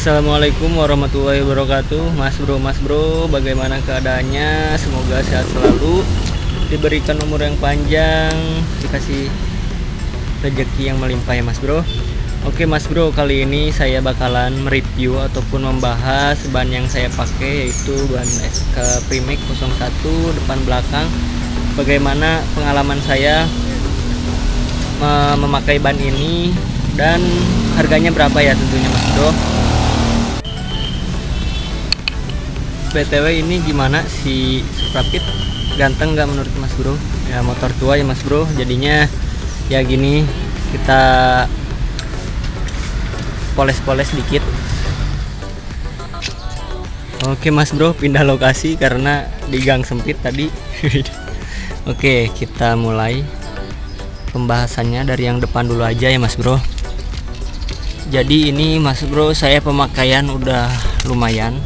Assalamualaikum warahmatullahi wabarakatuh. Mas bro, bagaimana keadaannya? Semoga sehat selalu, diberikan umur yang panjang, dikasih rezeki yang melimpah ya mas bro. Oke mas bro, kali ini saya bakalan mereview ataupun membahas ban yang saya pakai, yaitu ban SK Primex 01 depan belakang. Bagaimana pengalaman saya memakai ban ini dan harganya berapa ya tentunya mas bro. BTW ini gimana si Suprapit, ganteng nggak menurut mas bro? Ya motor tua ya mas bro, jadinya ya gini, kita poles-poles dikit. Oke mas bro, pindah lokasi karena di gang sempit tadi. Oke, kita mulai pembahasannya dari yang depan dulu aja ya mas bro. Jadi ini mas bro, saya pemakaian udah lumayan,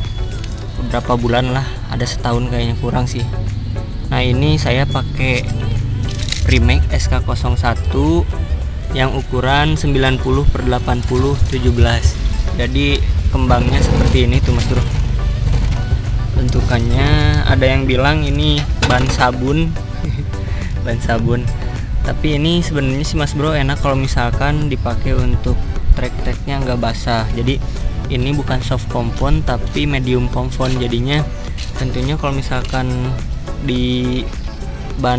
beberapa bulan lah, ada setahun kayaknya, kurang sih. Nah ini saya pakai Primex SK01 yang ukuran 90/80/17. Jadi kembangnya seperti ini tuh mas bro. Bentukannya ada yang bilang ini ban sabun. Ban sabun, tapi ini sebenarnya sih mas bro enak kalau misalkan dipakai untuk trek-treknya nggak basah. Jadi ini bukan soft compound tapi medium compound, jadinya tentunya kalau misalkan di ban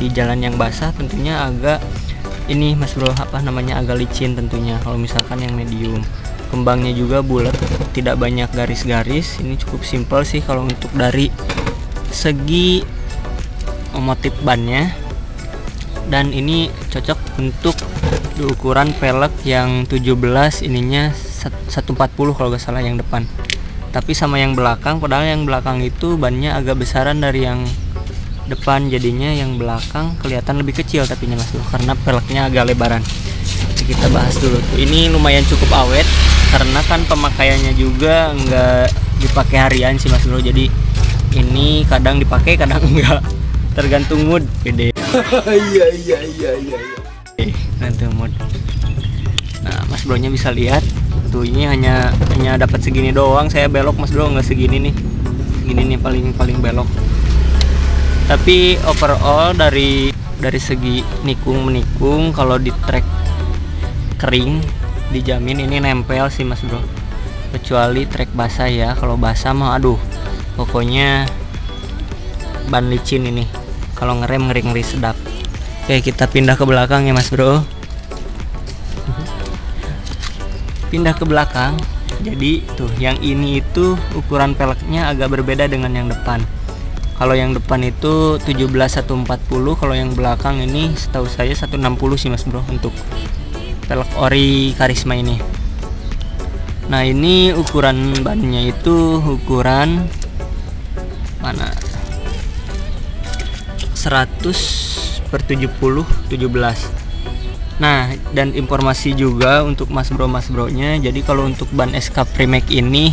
di jalan yang basah tentunya agak ini mas bro, agak licin tentunya. Kalau misalkan yang medium, kembangnya juga bulat, tidak banyak garis-garis. Ini cukup simpel sih kalau untuk dari segi motif bannya. Dan ini cocok untuk di ukuran pelek yang 17, ininya 140 kalau nggak salah yang depan, tapi sama yang belakang, padahal yang belakang itu bannya agak besaran dari yang depan, jadinya yang belakang kelihatan lebih kecil tapi mas bro, karena peleknya agak lebaran. Jadi kita bahas dulu tuh. Ini lumayan cukup awet karena kan pemakaiannya juga nggak dipakai harian sih mas bro, jadi ini kadang dipakai kadang enggak, tergantung mood gede. Iya. Tergantung mood. Nah mas bro nya bisa lihat tuh, ini hanya dapat segini doang. Saya belok mas bro, nggak segini nih, segini nih paling belok. Tapi overall dari segi menikung kalau di trek kering dijamin ini nempel sih mas bro, kecuali trek basah ya. Kalau basah mah aduh, pokoknya ban licin ini, kalau ngerem ngeri sedap. Oke, kita pindah ke belakang ya mas bro. Pindah ke belakang, jadi tuh yang ini itu ukuran peleknya agak berbeda dengan yang depan. Kalau yang depan itu 17/140, kalau yang belakang ini setahu saya 160 sih mas bro untuk pelek ori Karisma ini. Nah ini ukuran bannya itu ukuran mana, 100/70/17. Nah dan informasi juga untuk mas bro nya, jadi kalau untuk ban SK Primex ini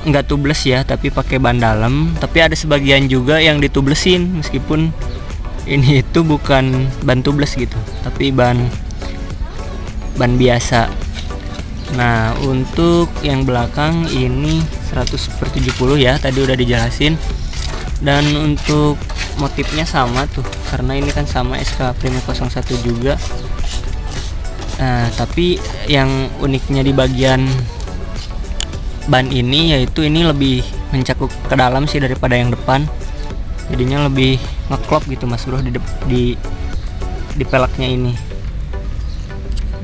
nggak tubeless ya, tapi pakai ban dalam. Tapi ada sebagian juga yang ditublesin, meskipun ini itu bukan ban tubeless gitu, tapi ban biasa. Nah untuk yang belakang ini 100/70 ya, tadi udah dijelasin. Dan untuk motifnya sama tuh, karena ini kan sama SK Primex 01 juga. Nah tapi yang uniknya di bagian ban ini, yaitu ini lebih mencakup ke dalam sih daripada yang depan, jadinya lebih ngeklop gitu mas bro di peleknya ini.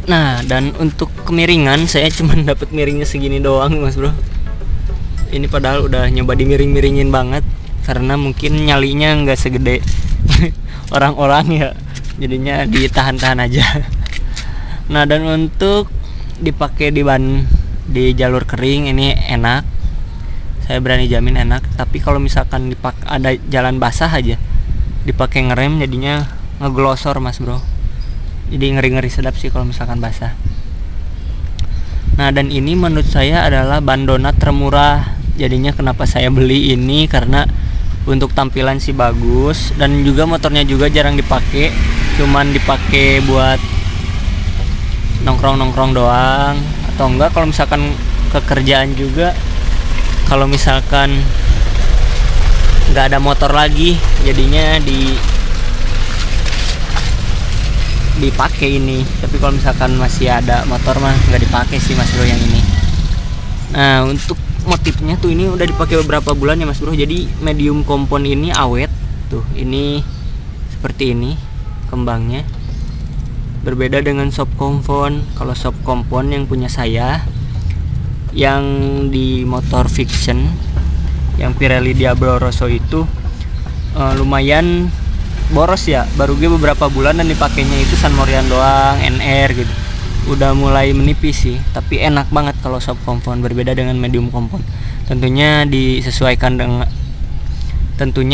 Nah dan untuk kemiringan saya cuma dapat miringnya segini doang mas bro. Ini padahal udah nyoba dimiring-miringin banget, karena mungkin nyalinya nggak segede orang-orang ya, jadinya ditahan-tahan aja. Nah dan untuk dipakai di ban di jalur kering ini enak, saya berani jamin enak. Tapi kalau misalkan ada jalan basah aja dipakai ngerem, jadinya ngeglosor mas bro, jadi ngeri sedap sih kalau misalkan basah. Nah dan ini menurut saya adalah ban donat termurah, jadinya kenapa saya beli ini, karena untuk tampilan sih bagus, dan juga motornya juga jarang dipakai, cuman dipakai buat nongkrong doang, atau enggak kalau misalkan kerjaan juga. Kalau misalkan nggak ada motor lagi, jadinya dipakai ini. Tapi kalau misalkan masih ada motor mah nggak dipakai sih Mas Bro yang ini. Nah, untuk motifnya tuh ini udah dipakai beberapa bulan ya Mas Bro. Jadi medium kompon ini awet. Tuh, ini seperti ini kembangnya. Berbeda dengan soft kompon. Kalau soft kompon yang punya saya yang di motor fiction yang Pirelli Diablo Rosso itu lumayan boros ya, baru gue beberapa bulan dan dipakainya itu San Morian doang, NR gitu. Udah mulai menipis sih, tapi enak banget kalau soft kompon, berbeda dengan medium kompon. Tentunya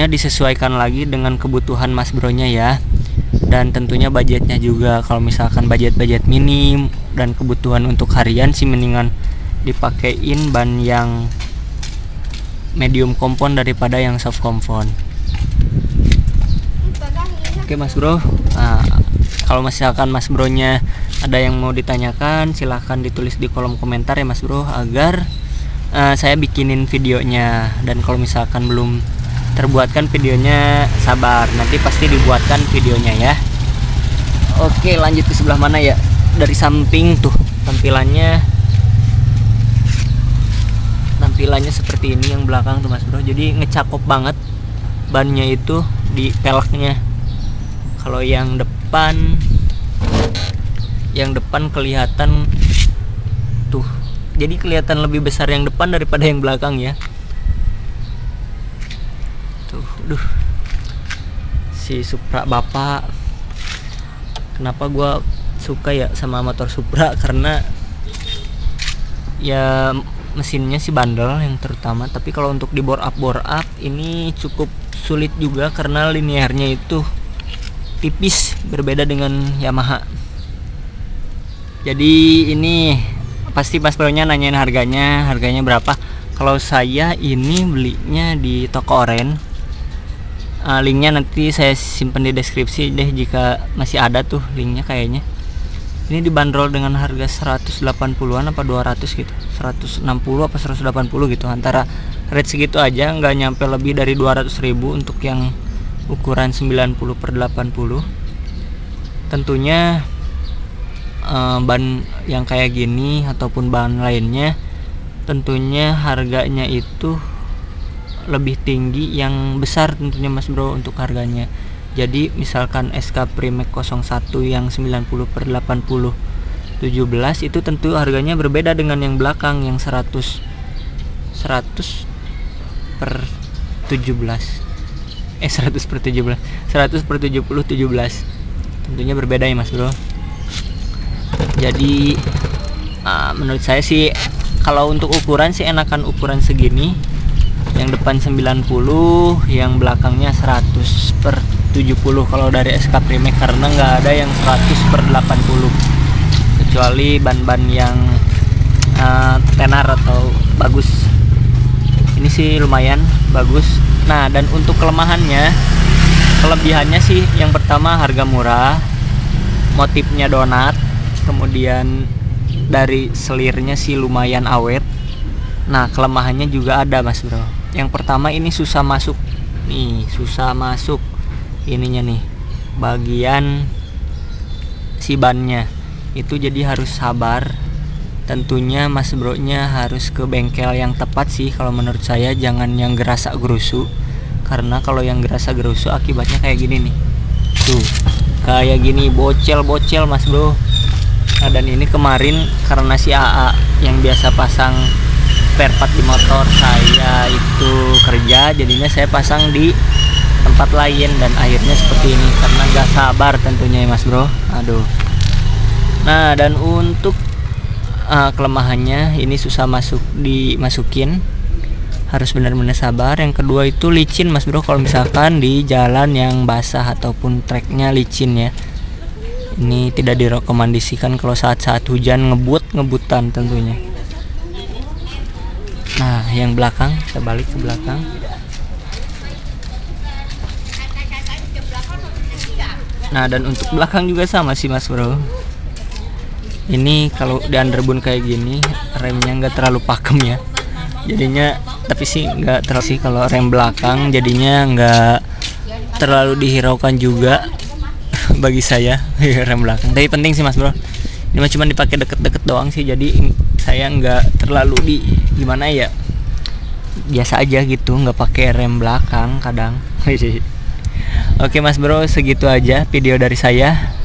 disesuaikan lagi dengan kebutuhan Mas Bronya ya. Dan tentunya budgetnya juga. Kalau misalkan budget minim dan kebutuhan untuk harian sih mendingan dipakein ban yang medium kompon daripada yang soft kompon. Oke Mas Bro, nah, kalau misalkan Mas Bronya ada yang mau ditanyakan, silahkan ditulis di kolom komentar ya Mas Bro, agar saya bikinin videonya. Dan kalau misalkan belum terbuatkan videonya, sabar, nanti pasti dibuatkan videonya ya. Oke, lanjut ke sebelah mana ya? Dari samping tuh tampilannya seperti ini yang belakang tuh Mas Bro. Jadi ngecakop banget bannya itu di peleknya. Kalau yang depan kelihatan tuh, jadi kelihatan lebih besar yang depan daripada yang belakang ya. Tuh, si Supra bapak. Kenapa gua suka ya sama motor Supra, karena ya mesinnya sih bandel yang terutama. Tapi kalau untuk di bore up ini cukup sulit juga karena linearnya itu tipis, berbeda dengan Yamaha. Jadi ini pasti Mas Bro-nya nanyain harganya berapa. Kalau saya ini belinya di toko oren. Linknya nanti saya simpan di deskripsi deh jika masih ada tuh linknya kayaknya. Ini dibanderol dengan harga 180-an apa 200 gitu, 160 apa 180 gitu, antara rate segitu aja, nggak nyampe lebih dari 200.000 untuk yang ukuran 90/80. Tentunya ban yang kayak gini ataupun ban lainnya tentunya harganya itu lebih tinggi, yang besar tentunya Mas Bro untuk harganya. Jadi misalkan SK Premax 01 yang 90/80 17 itu tentu harganya berbeda dengan yang belakang yang 100/70 17. Tentunya berbeda ya Mas Bro. Jadi menurut saya sih kalau untuk ukuran sih enakan ukuran segini. Yang depan 90, yang belakangnya 100/70 kalau dari SK Premax, karena nggak ada yang 100/80 kecuali ban-ban yang tenar atau bagus. Ini sih lumayan bagus. Nah, dan untuk kelebihannya sih yang pertama harga murah, motifnya donat, kemudian dari selirnya sih lumayan awet. Nah, kelemahannya juga ada Mas Bro. Yang pertama ini susah masuk ininya nih, bagian si bannya itu, jadi harus sabar. Tentunya Mas Bro-nya harus ke bengkel yang tepat sih kalau menurut saya, jangan yang gerasa gerusu, karena kalau yang gerasa gerusu akibatnya kayak gini nih, tuh kayak gini, bocel Mas Bro. Nah, dan ini kemarin karena si AA yang biasa pasang spare part di motor saya itu kerja, jadinya saya pasang di tempat lain dan akhirnya seperti ini karena nggak sabar tentunya ya Mas Bro. Aduh. Nah, dan untuk kelemahannya ini susah dimasukin, harus benar-benar sabar. Yang kedua itu licin Mas Bro, kalau misalkan di jalan yang basah ataupun treknya licin ya. Ini tidak direkomendasikan kalau saat-saat hujan ngebutan tentunya. Nah, yang belakang, kita balik ke belakang. Nah, dan untuk belakang juga sama sih Mas Bro. Ini kalau di underbone kayak gini remnya nggak terlalu pakem ya, jadinya tapi sih nggak terlalu sih kalau rem belakang jadinya nggak terlalu dihiraukan juga bagi saya rem belakang. Tapi penting sih mas bro, ini mah cuma dipakai deket-deket doang sih, jadi saya nggak terlalu di gimana ya, biasa aja gitu, nggak pakai rem belakang kadang. Oke mas bro, segitu aja video dari saya.